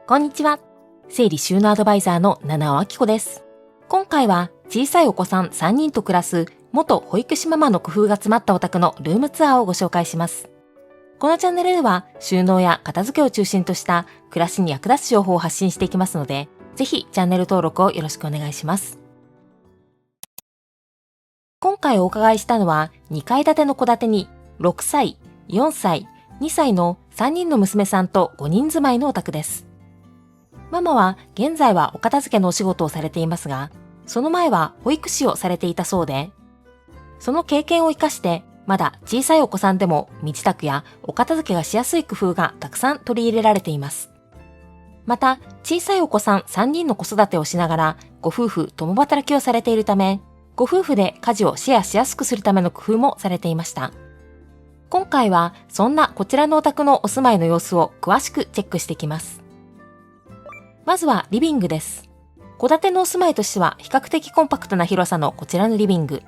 こんにちは。整理収納アドバイザーの七尾明子です。今回は小さいお子さん3人と暮らす元保育士ママの工夫が詰まったお宅のルームツアーをご紹介します。このチャンネルでは収納や片付けを中心とした暮らしに役立つ情報を発信していきますので、ぜひチャンネル登録をよろしくお願いします。今回お伺いしたのは2階建ての戸建てに6歳、4歳、2歳の3人の娘さんと5人住まいのお宅です。ママは現在はお片付けのお仕事をされていますが、その前は保育士をされていたそうで、その経験を生かしてまだ小さいお子さんでも身支度やお片付けがしやすい工夫がたくさん取り入れられています。また、小さいお子さん3人の子育てをしながらご夫婦共働きをされているため、ご夫婦で家事をシェアしやすくするための工夫もされていました。今回はそんなこちらのお宅のお住まいの様子を詳しくチェックしていきます。まずはリビングです。戸建てのお住まいとしては比較的コンパクトな広さのこちらのリビング。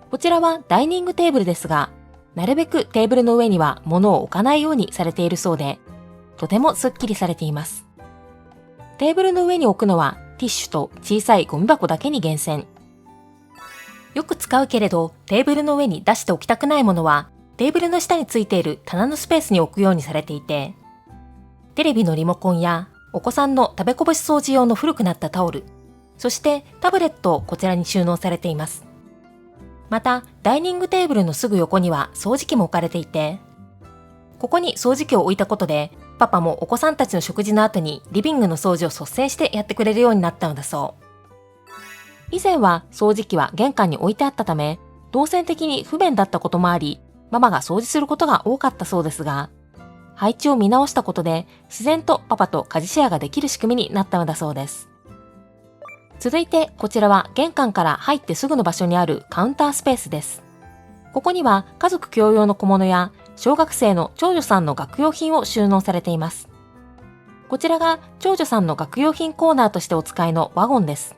こちらはダイニングテーブルですが、なるべくテーブルの上には物を置かないようにされているそうで、とてもスッキリされています。テーブルの上に置くのはティッシュと小さいゴミ箱だけに厳選。よく使うけれどテーブルの上に出しておきたくないものは、テーブルの下についている棚のスペースに置くようにされていて、テレビのリモコンやお子さんの食べこぼし掃除用の古くなったタオル、そしてタブレットをこちらに収納されています。また、ダイニングテーブルのすぐ横には掃除機も置かれていて、ここに掃除機を置いたことで、パパもお子さんたちの食事の後にリビングの掃除を率先してやってくれるようになったのだそう。以前は掃除機は玄関に置いてあったため、動線的に不便だったこともあり、ママが掃除することが多かったそうですが、配置を見直したことで自然とパパと家事シェアができる仕組みになったのだそうです。続いてこちらは玄関から入ってすぐの場所にあるカウンタースペースです。ここには家族共用の小物や小学生の長女さんの学用品を収納されています。こちらが長女さんの学用品コーナーとしてお使いのワゴンです。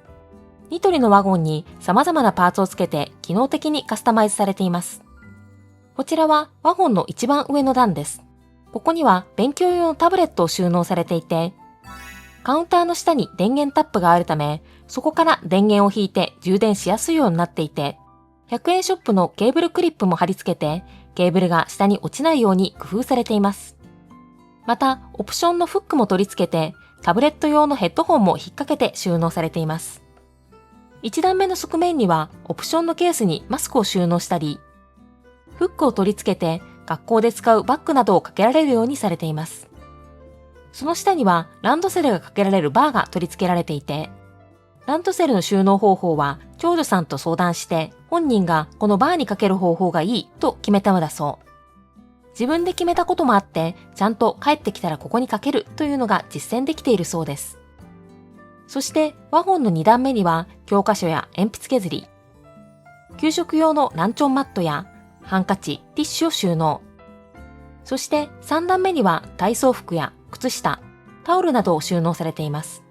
ニトリのワゴンに様々なパーツをつけて機能的にカスタマイズされています。こちらはワゴンの一番上の段です。ここには勉強用のタブレットを収納されていて、カウンターの下に電源タップがあるため、そこから電源を引いて充電しやすいようになっていて、100円ショップのケーブルクリップも貼り付けて、ケーブルが下に落ちないように工夫されています。また、オプションのフックも取り付けて、タブレット用のヘッドホンも引っ掛けて収納されています。1段目の側面には、オプションのケースにマスクを収納したり、フックを取り付けて、学校で使うバッグなどをかけられるようにされています。その下にはランドセルがかけられるバーが取り付けられていて、ランドセルの収納方法は長女さんと相談して本人がこのバーにかける方法がいいと決めたのだそう。自分で決めたこともあってちゃんと帰ってきたらここにかけるというのが実践できているそうです。そしてワゴンの2段目には教科書や鉛筆削り、給食用のランチョンマットやハンカチ、ティッシュを収納。そして3段目には体操服や靴下、タオルなどを収納されています。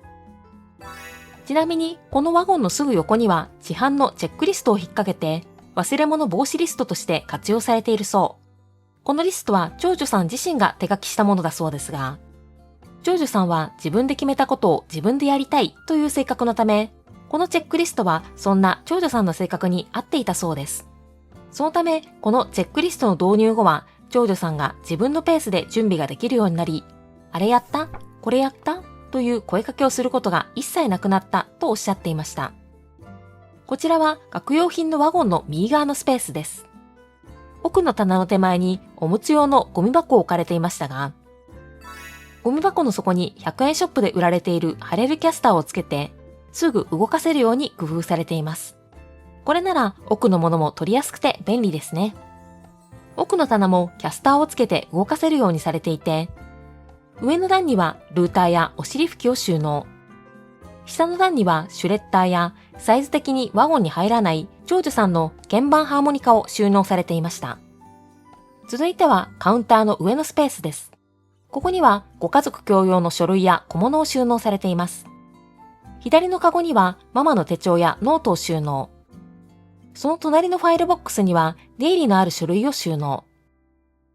ちなみにこのワゴンのすぐ横には市販のチェックリストを引っ掛けて忘れ物防止リストとして活用されているそう。このリストは長女さん自身が手書きしたものだそうですが、長女さんは自分で決めたことを自分でやりたいという性格のため、このチェックリストはそんな長女さんの性格に合っていたそうです。そのため、このチェックリストの導入後は、長女さんが自分のペースで準備ができるようになり、あれやった?これやった?という声かけをすることが一切なくなったとおっしゃっていました。こちらは学用品のワゴンの右側のスペースです。奥の棚の手前におむつ用のゴミ箱を置かれていましたが、ゴミ箱の底に100円ショップで売られている貼れるキャスターをつけて、すぐ動かせるように工夫されています。これなら奥のものも取りやすくて便利ですね。奥の棚もキャスターをつけて動かせるようにされていて、上の段にはルーターやお尻拭きを収納。下の段にはシュレッダーやサイズ的にワゴンに入らない長女さんの鍵盤ハーモニカを収納されていました。続いてはカウンターの上のスペースです。ここにはご家族共用の書類や小物を収納されています。左のカゴにはママの手帳やノートを収納。その隣のファイルボックスには出入りのある書類を収納。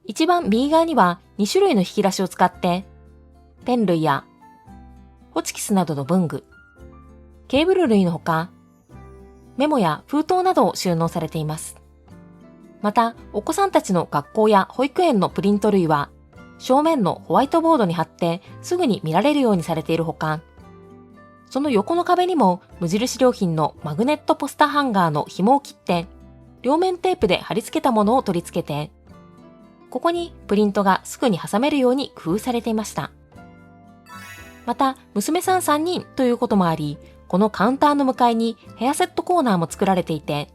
一番右側には2種類の引き出しを使って、ペン類やホチキスなどの文具、ケーブル類のほか、メモや封筒などを収納されています。また、お子さんたちの学校や保育園のプリント類は、正面のホワイトボードに貼ってすぐに見られるようにされているほか、その横の壁にも無印良品のマグネットポスターハンガーの紐を切って、両面テープで貼り付けたものを取り付けて、ここにプリントがすぐに挟めるように工夫されていました。また、娘さん3人ということもあり、このカウンターの向かいにヘアセットコーナーも作られていて、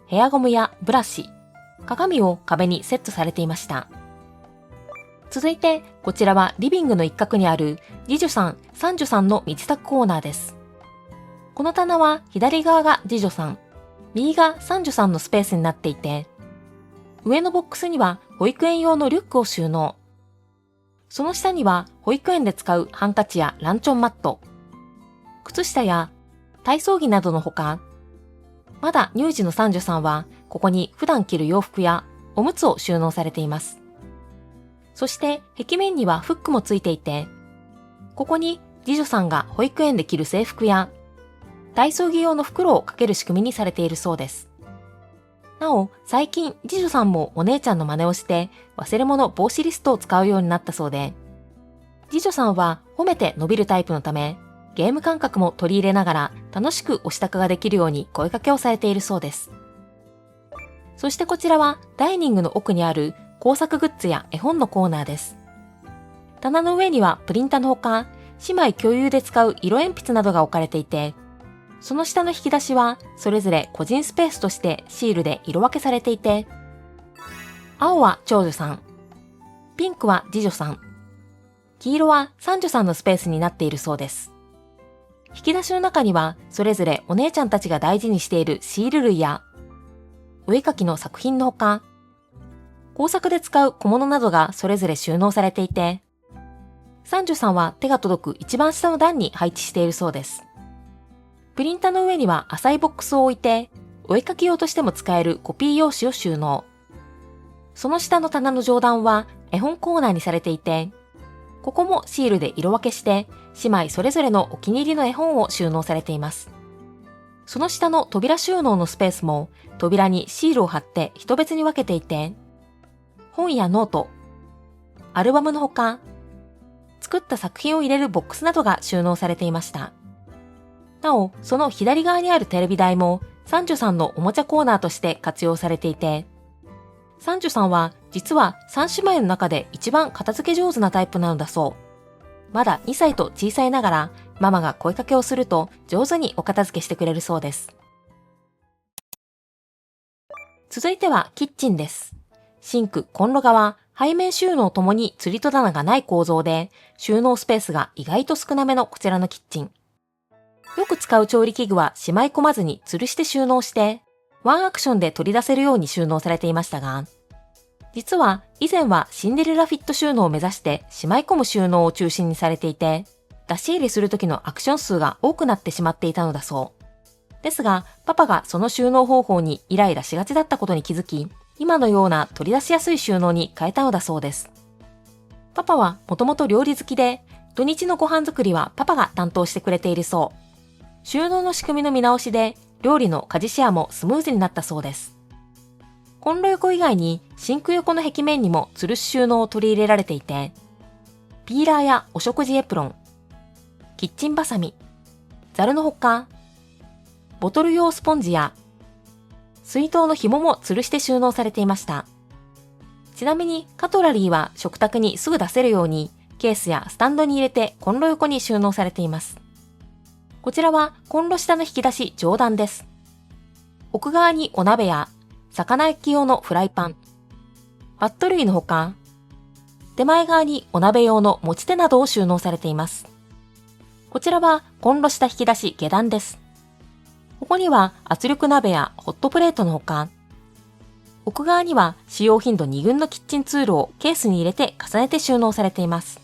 ヘアゴムやブラシ、鏡を壁にセットされていました。続いて、こちらはリビングの一角にある次女さん、三女さんの身支度コーナーです。この棚は左側が次女さん、右が三女さんのスペースになっていて、上のボックスには保育園用のリュックを収納。その下には保育園で使うハンカチやランチョンマット、靴下や体操着などのほか、まだ乳児の三女さんはここに普段着る洋服やおむつを収納されています。そして壁面にはフックもついていて、ここに次女さんが保育園で着る制服や体操着用の袋をかける仕組みにされているそうです。なお、最近次女さんもお姉ちゃんの真似をして忘れ物防止リストを使うようになったそうで、次女さんは褒めて伸びるタイプのため、ゲーム感覚も取り入れながら楽しくお支度ができるように声かけをされているそうです。そしてこちらはダイニングの奥にある工作グッズや絵本のコーナーです。棚の上にはプリンターのほか、姉妹共有で使う色鉛筆などが置かれていて、その下の引き出しはそれぞれ個人スペースとしてシールで色分けされていて、青は長女さん、ピンクは次女さん、黄色は三女さんのスペースになっているそうです。引き出しの中にはそれぞれお姉ちゃんたちが大事にしているシール類やお絵描きの作品のほか、工作で使う小物などがそれぞれ収納されていて、三女さんは手が届く一番下の段に配置しているそうです。プリンターの上には浅いボックスを置いて、お絵描き用としても使えるコピー用紙を収納。その下の棚の上段は絵本コーナーにされていて、ここもシールで色分けして、姉妹それぞれのお気に入りの絵本を収納されています。その下の扉収納のスペースも、扉にシールを貼って人別に分けていて、本やノート、アルバムのほか、作った作品を入れるボックスなどが収納されていました。なお、その左側にあるテレビ台も、三女さんのおもちゃコーナーとして活用されていて、三女さんは実は三姉妹の中で一番片付け上手なタイプなのだそう。まだ2歳と小さいながら、ママが声かけをすると上手にお片付けしてくれるそうです。続いてはキッチンです。シンク、コンロ側、背面収納ともに吊り戸棚がない構造で、収納スペースが意外と少なめのこちらのキッチン。よく使う調理器具はしまい込まずに吊るして収納して、ワンアクションで取り出せるように収納されていましたが、実は以前はシンデレラフィット収納を目指してしまい込む収納を中心にされていて、出し入れする時のアクション数が多くなってしまっていたのだそう。ですが、パパがその収納方法にイライラしがちだったことに気づき、今のような取り出しやすい収納に変えたのだそうです。パパはもともと料理好きで、土日のご飯作りはパパが担当してくれているそう。収納の仕組みの見直しで、料理の家事シェアもスムーズになったそうです。コンロ横以外にシンク横の壁面にも吊るし収納を取り入れられていて、ピーラーやお食事エプロン、キッチンバサミ、ザルのほか、ボトル用スポンジや水筒の紐も吊るして収納されていました。ちなみにカトラリーは食卓にすぐ出せるようにケースやスタンドに入れてコンロ横に収納されています。こちらはコンロ下の引き出し上段です。奥側にお鍋や魚焼き用のフライパン、バット類のほか、手前側にお鍋用の持ち手などを収納されています。こちらはコンロ下引き出し下段です。ここには圧力鍋やホットプレートのほか、奥側には使用頻度2軍のキッチンツールをケースに入れて重ねて収納されています。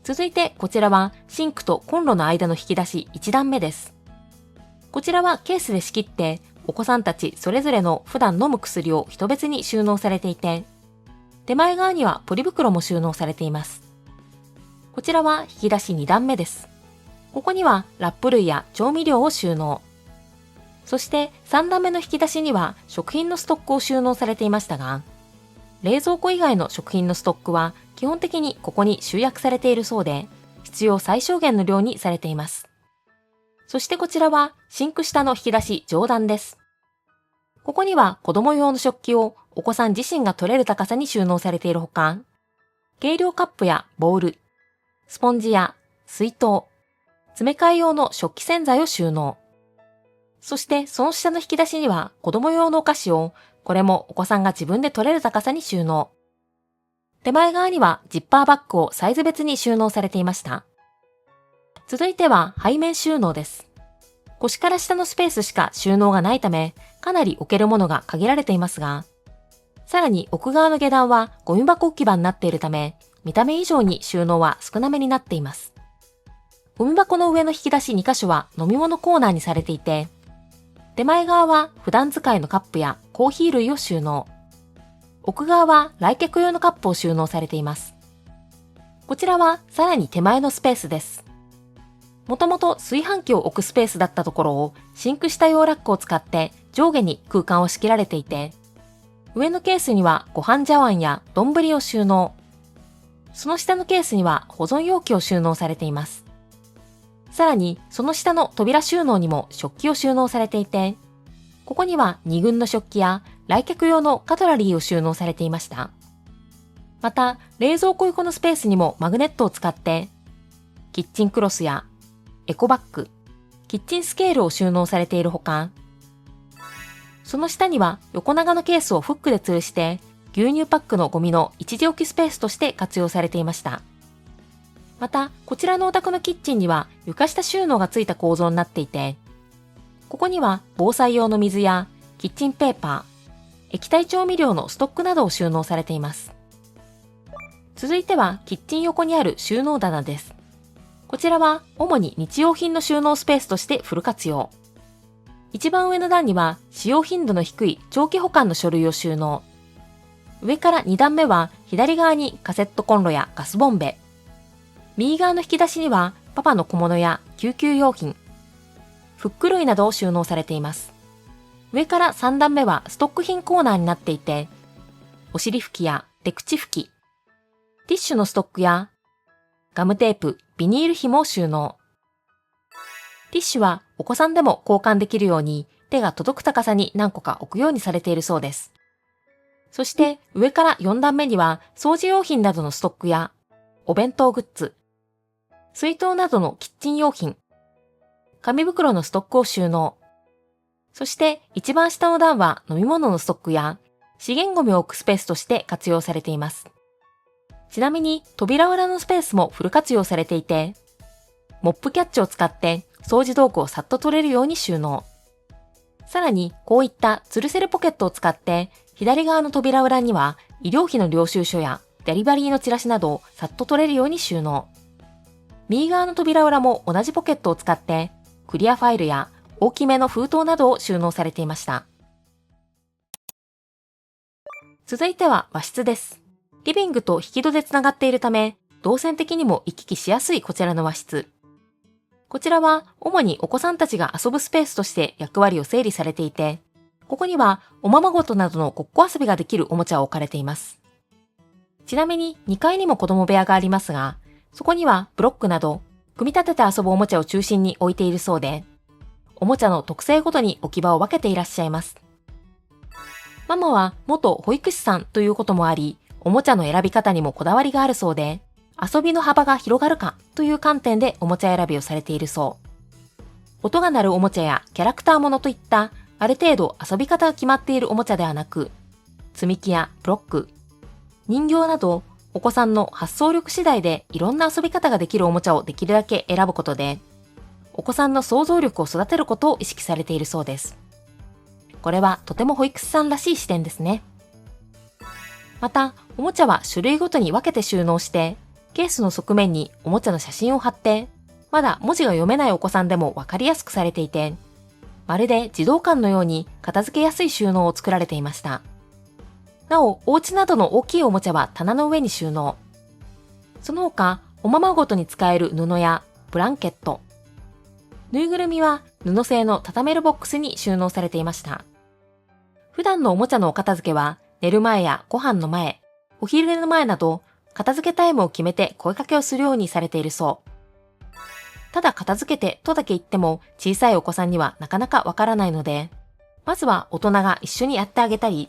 続いてこちらはシンクとコンロの間の引き出し1段目です。こちらはケースで仕切ってお子さんたちそれぞれの普段飲む薬を一別に収納されていて、手前側にはポリ袋も収納されています。こちらは引き出し2段目です。ここにはラップ類や調味料を収納。そして3段目の引き出しには食品のストックを収納されていましたが、冷蔵庫以外の食品のストックは基本的にここに集約されているそうで、必要最小限の量にされています。そしてこちらはシンク下の引き出し上段です。ここには子供用の食器をお子さん自身が取れる高さに収納されているほか、計量カップやボウル、スポンジや水筒、詰め替え用の食器洗剤を収納。そしてその下の引き出しには子供用のお菓子を、これもお子さんが自分で取れる高さに収納。手前側にはジッパーバッグをサイズ別に収納されていました。続いては背面収納です。腰から下のスペースしか収納がないため、かなり置けるものが限られていますが、さらに奥側の下段はゴミ箱置き場になっているため、見た目以上に収納は少なめになっています。ゴミ箱の上の引き出し2箇所は飲み物コーナーにされていて、手前側は普段使いのカップやコーヒー類を収納。奥側は来客用のカップを収納されています。こちらはさらに手前のスペースです。もともと炊飯器を置くスペースだったところをシンク下用ラックを使って上下に空間を仕切られていて、上のケースにはご飯茶碗や丼を収納。その下のケースには保存容器を収納されています。さらにその下の扉収納にも食器を収納されていて、ここには2軍の食器や来客用のカトラリーを収納されていました。また冷蔵庫横のスペースにもマグネットを使ってキッチンクロスやエコバッグ、キッチンスケールを収納されているほか、その下には横長のケースをフックで吊るして牛乳パックのゴミの一時置きスペースとして活用されていました。また、こちらのお宅のキッチンには床下収納がついた構造になっていて、ここには防災用の水やキッチンペーパー、液体調味料のストックなどを収納されています。続いてはキッチン横にある収納棚です。こちらは主に日用品の収納スペースとしてフル活用。一番上の段には使用頻度の低い長期保管の書類を収納。上から2段目は左側にカセットコンロやガスボンベ。右側の引き出しにはパパの小物や救急用品、フック類などを収納されています。上から3段目はストック品コーナーになっていて、お尻拭きや手口拭き、ティッシュのストックやガムテープ、ビニール紐を収納。ティッシュはお子さんでも交換できるように手が届く高さに何個か置くようにされているそうです。そして上から4段目には掃除用品などのストックやお弁当グッズ、水筒などのキッチン用品、紙袋のストックを収納。そして一番下の段は飲み物のストックや資源ゴミを置くスペースとして活用されています。ちなみに扉裏のスペースもフル活用されていて、モップキャッチを使って掃除道具をさっと取れるように収納。さらにこういった吊るせるポケットを使って左側の扉裏には医療費の領収書やデリバリーのチラシなどをさっと取れるように収納。右側の扉裏も同じポケットを使ってクリアファイルや大きめの封筒などを収納されていました。続いては和室です。リビングと引き戸でつながっているため、動線的にも行き来しやすいこちらの和室。こちらは主にお子さんたちが遊ぶスペースとして役割を整理されていて、ここにはおままごとなどのごっこ遊びができるおもちゃを置かれています。ちなみに2階にも子供部屋がありますが、そこにはブロックなど組み立てて遊ぶおもちゃを中心に置いているそうで、おもちゃの特性ごとに置き場を分けていらっしゃいます。ママは元保育士さんということもあり、おもちゃの選び方にもこだわりがあるそうで、遊びの幅が広がるかという観点でおもちゃ選びをされているそう。音が鳴るおもちゃやキャラクターものといったある程度遊び方が決まっているおもちゃではなく、積み木やブロック、人形などお子さんの発想力次第でいろんな遊び方ができるおもちゃをできるだけ選ぶことで、お子さんの想像力を育てることを意識されているそうです。これはとても保育士さんらしい視点ですね。また、おもちゃは種類ごとに分けて収納して、ケースの側面におもちゃの写真を貼って、まだ文字が読めないお子さんでも分かりやすくされていて、まるで児童館のように片付けやすい収納を作られていました。なお、お家などの大きいおもちゃは棚の上に収納。その他、おままごとに使える布やブランケット、ぬいぐるみは布製の畳めるボックスに収納されていました。普段のおもちゃのお片付けは寝る前やご飯の前、お昼寝の前など片付けタイムを決めて声かけをするようにされているそう。ただ片付けてとだけ言っても小さいお子さんにはなかなかわからないので、まずは大人が一緒にやってあげたり、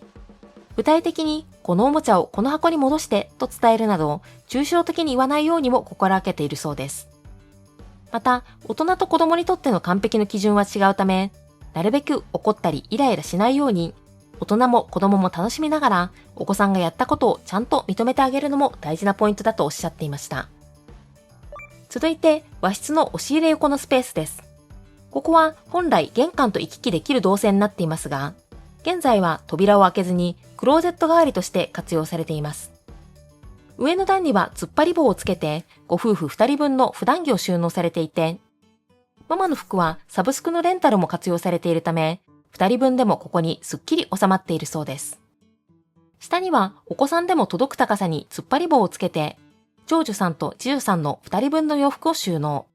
具体的にこのおもちゃをこの箱に戻してと伝えるなど、抽象的に言わないようにも心がけているそうです。また、大人と子供にとっての完璧の基準は違うため、なるべく怒ったりイライラしないように、大人も子供も楽しみながら、お子さんがやったことをちゃんと認めてあげるのも大事なポイントだとおっしゃっていました。続いて、和室の押し入れ横のスペースです。ここは本来玄関と行き来できる動線になっていますが、現在は扉を開けずにクローゼット代わりとして活用されています。上の段には突っ張り棒をつけて、ご夫婦2人分の普段着を収納されていて、ママの服はサブスクのレンタルも活用されているため、2人分でもここにすっきり収まっているそうです。下にはお子さんでも届く高さに突っ張り棒をつけて、長女さんと次女さんの2人分の洋服を収納。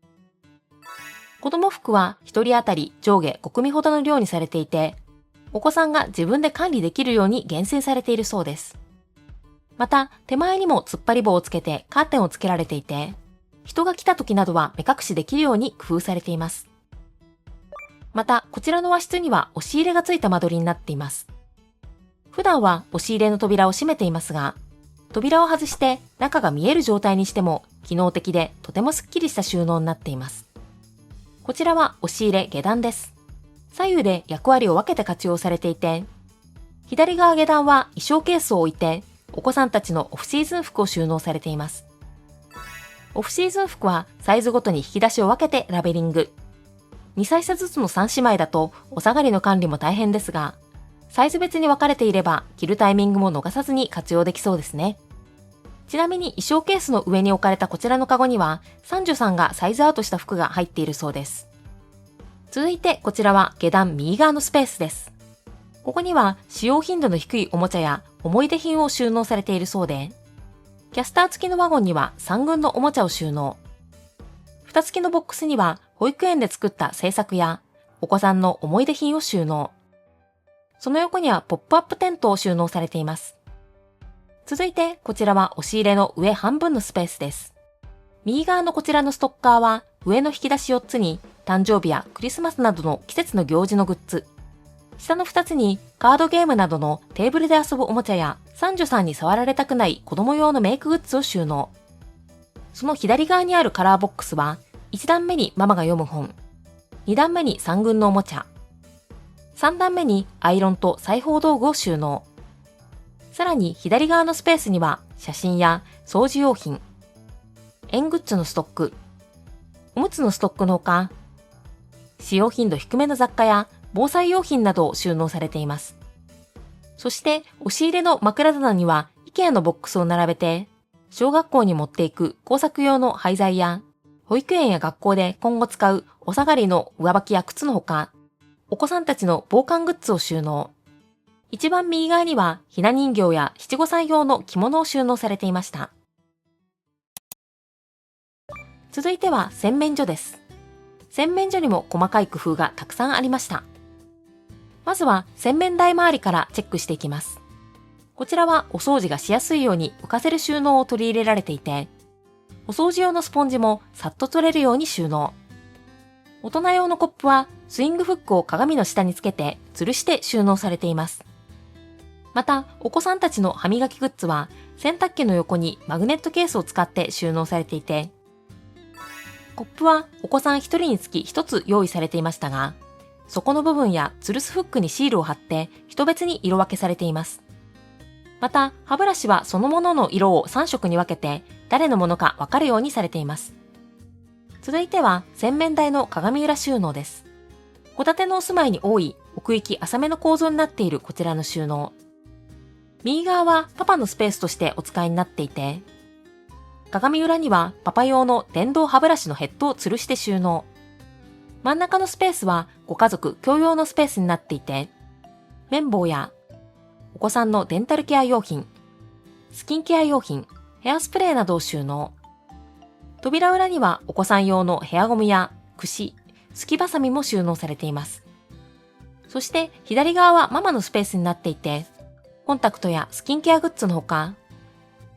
子供服は1人当たり上下5組ほどの量にされていて、お子さんが自分で管理できるように厳選されているそうです。また、手前にも突っ張り棒をつけてカーテンをつけられていて、人が来た時などは目隠しできるように工夫されています。また、こちらの和室には押し入れがついた間取りになっています。普段は押し入れの扉を閉めていますが、扉を外して中が見える状態にしても機能的でとてもスッキリした収納になっています。こちらは押し入れ下段です。左右で役割を分けて活用されていて、左側下段は衣装ケースを置いて、お子さんたちのオフシーズン服を収納されています。オフシーズン服はサイズごとに引き出しを分けてラベリング。2歳差ずつの3姉妹だとお下がりの管理も大変ですが、サイズ別に分かれていれば着るタイミングも逃さずに活用できそうですね。ちなみに衣装ケースの上に置かれたこちらのカゴには、三女さんがサイズアウトした服が入っているそうです。続いてこちらは下段右側のスペースです。ここには使用頻度の低いおもちゃや思い出品を収納されているそうで、キャスター付きのワゴンには3群のおもちゃを収納。蓋付きのボックスには保育園で作った制作やお子さんの思い出品を収納。その横にはポップアップテントを収納されています。続いてこちらは押し入れの上半分のスペースです。右側のこちらのストッカーは上の引き出し4つに誕生日やクリスマスなどの季節の行事のグッズ。下の2つにカードゲームなどのテーブルで遊ぶおもちゃや三女さんに触られたくない子供用のメイクグッズを収納。その左側にあるカラーボックスは1段目にママが読む本、2段目に3群のおもちゃ、3段目にアイロンと裁縫道具を収納。さらに左側のスペースには写真や掃除用品、園グッズのストック、おむつのストックのほか、使用頻度低めの雑貨や防災用品などを収納されています。そして押し入れの枕棚には IKEA のボックスを並べて、小学校に持っていく工作用の廃材や、保育園や学校で今後使うお下がりの上履きや靴のほか、お子さんたちの防寒グッズを収納。一番右側にはひな人形や七五三用の着物を収納されていました。続いては洗面所です。洗面所にも細かい工夫がたくさんありました。まずは洗面台周りからチェックしていきます。こちらはお掃除がしやすいように浮かせる収納を取り入れられていて、お掃除用のスポンジもさっと取れるように収納。大人用のコップはスイングフックを鏡の下につけて吊るして収納されています。また、お子さんたちの歯磨きグッズは洗濯機の横にマグネットケースを使って収納されていて、コップはお子さん1人につき1つ用意されていましたが、底の部分や吊るすフックにシールを貼って人別に色分けされています。また、歯ブラシはそのものの色を3色に分けて誰のものかわかるようにされています。続いては洗面台の鏡裏収納です。戸建てのお住まいに多い奥行き浅めの構造になっているこちらの収納。右側はパパのスペースとしてお使いになっていて、鏡裏にはパパ用の電動歯ブラシのヘッドを吊るして収納。真ん中のスペースはご家族共用のスペースになっていて、綿棒やお子さんのデンタルケア用品、スキンケア用品、ヘアスプレーなどを収納。扉裏にはお子さん用のヘアゴムや櫛、すきばさみも収納されています。そして左側はママのスペースになっていて、コンタクトやスキンケアグッズのほか、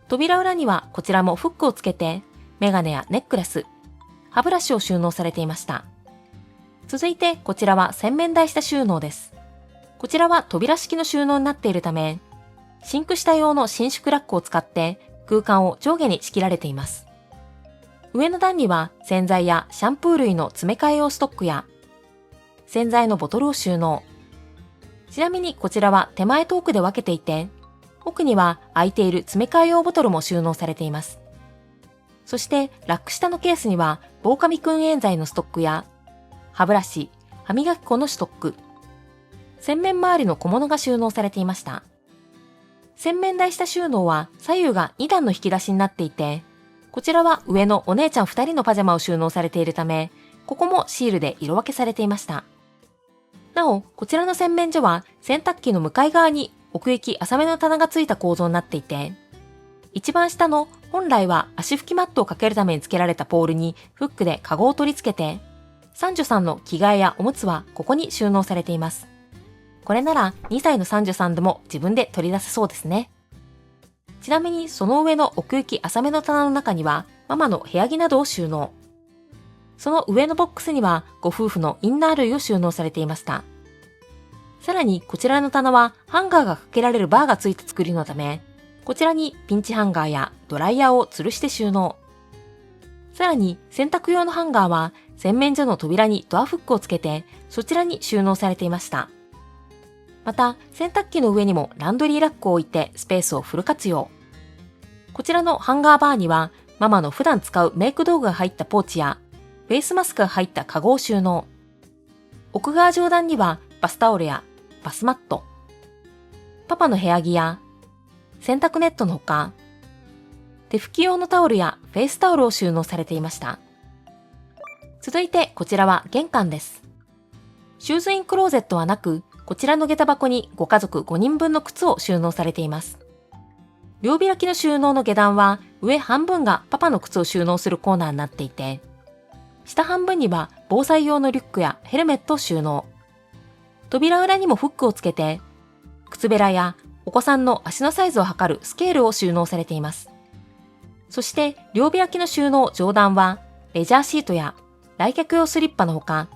扉裏にはこちらもフックをつけて、メガネやネックレス、歯ブラシを収納されていました。続いてこちらは洗面台下収納です。こちらは扉式の収納になっているため、シンク下用の伸縮ラックを使って空間を上下に仕切られています。上の段には洗剤やシャンプー類の詰め替え用ストックや洗剤のボトルを収納。ちなみにこちらは手前と奥で分けていて、奥には空いている詰め替え用ボトルも収納されています。そしてラック下のケースには防カビくん煙剤のストックや歯ブラシ、歯磨き粉のストック、洗面周りの小物が収納されていました。洗面台下収納は左右が2段の引き出しになっていて、こちらは上のお姉ちゃん2人のパジャマを収納されているため、ここもシールで色分けされていました。なお、こちらの洗面所は洗濯機の向かい側に奥行き浅めの棚がついた構造になっていて、一番下の本来は足拭きマットをかけるために付けられたポールにフックでカゴを取り付けて、三女さんの着替えやおむつはここに収納されています。これなら2歳の三女さんでも自分で取り出せそうですね。ちなみにその上の奥行き浅めの棚の中にはママの部屋着などを収納。その上のボックスにはご夫婦のインナー類を収納されていました。さらにこちらの棚はハンガーがかけられるバーがついた作りのため、こちらにピンチハンガーやドライヤーを吊るして収納。さらに洗濯用のハンガーは洗面所の扉にドアフックをつけてそちらに収納されていました。また洗濯機の上にもランドリーラックを置いてスペースをフル活用。こちらのハンガーバーにはママの普段使うメイク道具が入ったポーチやフェイスマスクが入ったカゴを収納。奥側上段にはバスタオルやバスマット、パパの部屋着や洗濯ネットのほか、手拭き用のタオルやフェイスタオルを収納されていました。続いてこちらは玄関です。シューズインクローゼットはなく、こちらの下駄箱にご家族5人分の靴を収納されています。両開きの収納の下段は上半分がパパの靴を収納するコーナーになっていて、下半分には防災用のリュックやヘルメットを収納。扉裏にもフックをつけて、靴べらやお子さんの足のサイズを測るスケールを収納されています。そして両開きの収納上段はレジャーシートや来客用スリッパのほか、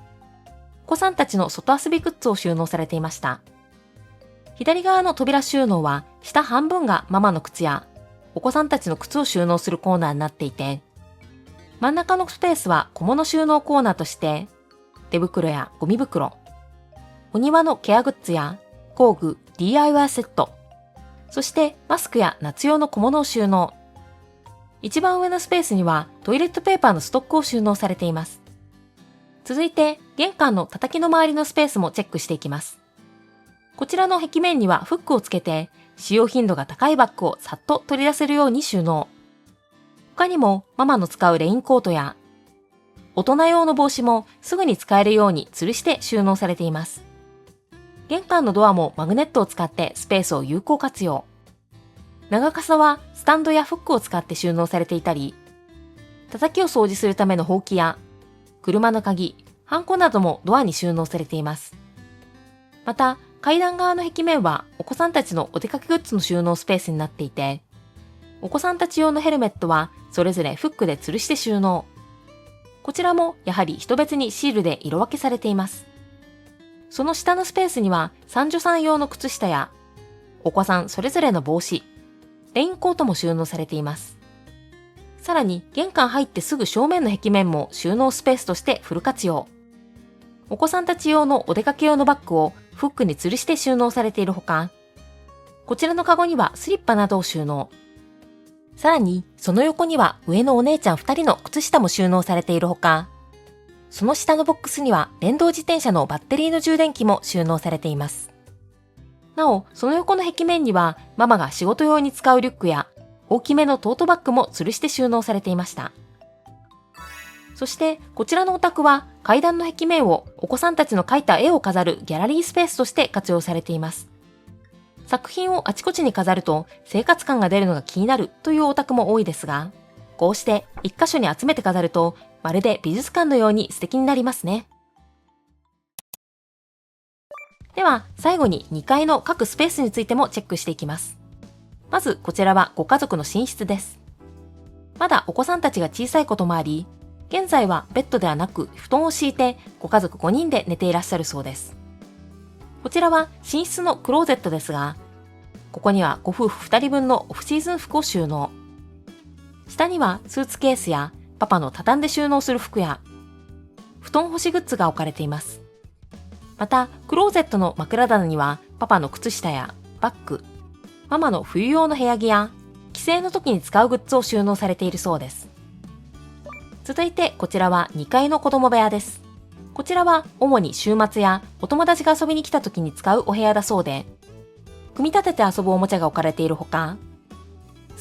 お子さんたちの外遊びグッズを収納されていました。左側の扉収納は下半分がママの靴やお子さんたちの靴を収納するコーナーになっていて、真ん中のスペースは小物収納コーナーとして、手袋やゴミ袋、お庭のケアグッズや工具、DIY セット、そしてマスクや夏用の小物を収納。一番上のスペースにはトイレットペーパーのストックを収納されています。続いて玄関の叩きの周りのスペースもチェックしていきます。こちらの壁面にはフックをつけて使用頻度が高いバッグをさっと取り出せるように収納。他にもママの使うレインコートや大人用の帽子もすぐに使えるように吊るして収納されています。玄関のドアもマグネットを使ってスペースを有効活用。長傘はスタンドやフックを使って収納されていたり、叩きを掃除するためのほうきや車の鍵、ハンコなどもドアに収納されています。また、階段側の壁面はお子さんたちのお出かけグッズの収納スペースになっていて、お子さんたち用のヘルメットはそれぞれフックで吊るして収納。こちらもやはり一別にシールで色分けされています。その下のスペースには三女さん用の靴下やお子さんそれぞれの帽子、レインコートも収納されています。さらに玄関入ってすぐ正面の壁面も収納スペースとしてフル活用。お子さんたち用のお出かけ用のバッグをフックに吊るして収納されているほか、こちらのカゴにはスリッパなどを収納。さらにその横には上のお姉ちゃん2人の靴下も収納されているほか、その下のボックスには電動自転車のバッテリーの充電器も収納されています。なお、その横の壁面にはママが仕事用に使うリュックや大きめのトートバッグも吊るして収納されていました。そしてこちらのお宅は階段の壁面をお子さんたちの描いた絵を飾るギャラリースペースとして活用されています。作品をあちこちに飾ると生活感が出るのが気になるというお宅も多いですが、こうして一箇所に集めて飾るとまるで美術館のように素敵になりますね。では最後に2階の各スペースについてもチェックしていきます。まずこちらはご家族の寝室です。まだお子さんたちが小さいこともあり、現在はベッドではなく布団を敷いてご家族5人で寝ていらっしゃるそうです。こちらは寝室のクローゼットですが、ここにはご夫婦2人分のオフシーズン服を収納。下にはスーツケースやパパの畳んで収納する服や布団干しグッズが置かれています。また、クローゼットの枕棚にはパパの靴下やバッグ、ママの冬用の部屋着や帰省の時に使うグッズを収納されているそうです。続いてこちらは2階の子供部屋です。こちらは主に週末やお友達が遊びに来た時に使うお部屋だそうで、組み立てて遊ぶおもちゃが置かれているほか、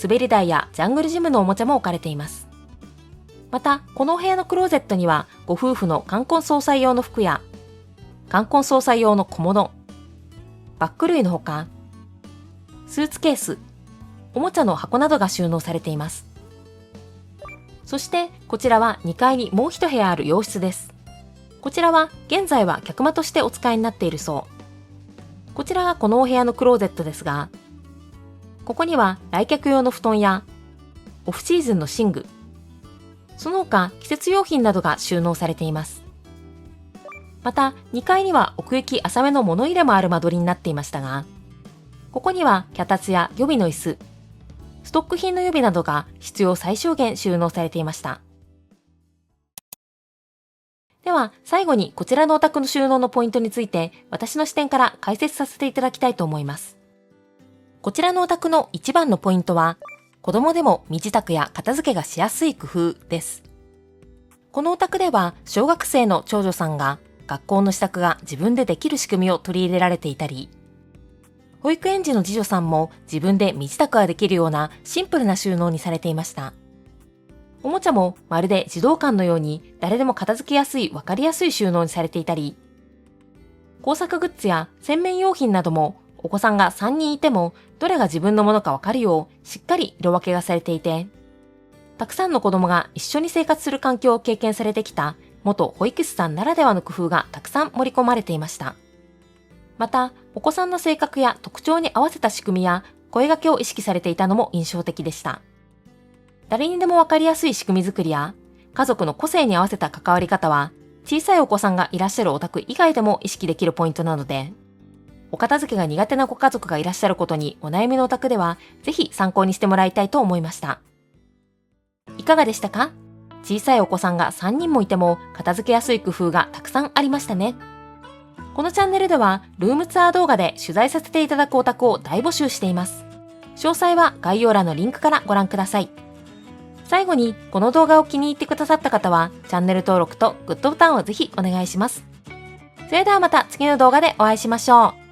滑り台やジャングルジムのおもちゃも置かれています。また、このお部屋のクローゼットにはご夫婦の冠婚葬祭用の服や冠婚葬祭用の小物、バッグ類のほか、スーツケース、おもちゃの箱などが収納されています。そしてこちらは2階にもう一部屋ある洋室です。こちらは現在は客間としてお使いになっているそう。こちらがこのお部屋のクローゼットですが、ここには来客用の布団やオフシーズンの寝具、その他季節用品などが収納されています。また2階には奥行き浅めの物入れもある間取りになっていましたが、ここには脚立や予備の椅子、ストック品の予備などが必要最小限収納されていました。では最後にこちらのお宅の収納のポイントについて私の視点から解説させていただきたいと思います。こちらのお宅の一番のポイントは、子供でも身支度や片付けがしやすい工夫です。このお宅では小学生の長女さんが学校の支度が自分でできる仕組みを取り入れられていたり、保育園児の次女さんも自分で身支度ができるようなシンプルな収納にされていました。おもちゃもまるで児童館のように誰でも片付けやすい分かりやすい収納にされていたり、工作グッズや洗面用品などもお子さんが3人いてもどれが自分のものか分かるようしっかり色分けがされていて、たくさんの子供が一緒に生活する環境を経験されてきた元保育士さんならではの工夫がたくさん盛り込まれていました。また、お子さんの性格や特徴に合わせた仕組みや声掛けを意識されていたのも印象的でした。誰にでもわかりやすい仕組み作りや家族の個性に合わせた関わり方は小さいお子さんがいらっしゃるお宅以外でも意識できるポイントなので、お片付けが苦手なご家族がいらっしゃることにお悩みのお宅ではぜひ参考にしてもらいたいと思いました。いかがでしたか？小さいお子さんが3人もいても片付けやすい工夫がたくさんありましたね。このチャンネルではルームツアー動画で取材させていただくお宅を大募集しています。詳細は概要欄のリンクからご覧ください。最後にこの動画を気に入ってくださった方はチャンネル登録とグッドボタンをぜひお願いします。それではまた次の動画でお会いしましょう。